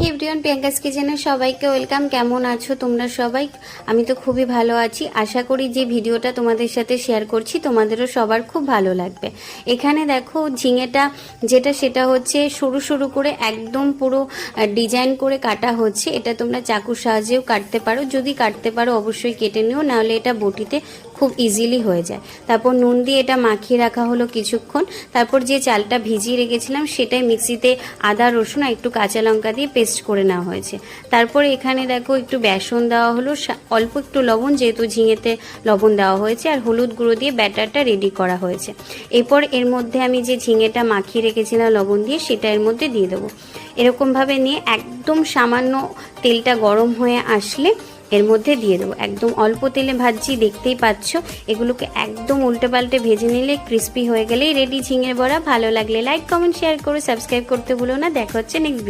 হে everyone, Priyanka's কিচেনে সবাইকে welcome. কেমন আছো তোমরা সবাই? আমি তো খুবই ভালো আছি। আশা করি যে ভিডিওটা তোমাদের সাথে শেয়ার করছি তোমাদেরও সবার খুব ভালো লাগবে। এখানে দেখো ঝিঙেটা সেটা হচ্ছে সরু সরু করে একদম পুরো ডিজাইন করে কাটা হচ্ছে। এটা তোমরা চাকুর সাহায্যেও কাটতে পারো, যদি কাটতে পারো অবশ্যই কেটে নিও, নাহলে এটা বটিতে খুব ইজিলি হয়ে যায়। তারপর নুন দিয়ে এটা মাখিয়ে রাখা হলো কিছুক্ষণ। তারপর যে চালটা ভিজিয়ে রেখেছিলাম সেটাই মিক্সিতে আদা রসুন আর একটু কাঁচা লঙ্কা দিয়ে পেস্ট করে নেওয়া হয়েছে। তারপর এখানে দেখো একটু বেসন দেওয়া হলো, অল্প একটু লবণ, যেহেতু ঝিঙেতে লবণ দেওয়া হয়েছে, আর হলুদ গুঁড়ো দিয়ে ব্যাটারটা রেডি করা হয়েছে। এরপর এর মধ্যে আমি যে ঝিঙেটা মাখিয়ে রেখেছিলাম লবণ দিয়ে, সেটা এর মধ্যে দিয়ে দেবো। এরকমভাবে নিয়ে একদম সামান্য তেলটা গরম হয়ে আসলে এর মধ্যে দিয়ে দেবো। একদম অল্প তেলে ভাজছি, দেখতেই পাচ্ছ। এগুলোকে একদম উল্টে পাল্টে ভেজে নিলে ক্রিস্পি হয়ে গেলেই রেডি ঝিঙের বড়া। ভালো লাগলে লাইক কমেন্ট শেয়ার করো, সাবস্ক্রাইব করতে ভুলো না। দেখা হচ্ছে নেক্সট ভিডিও।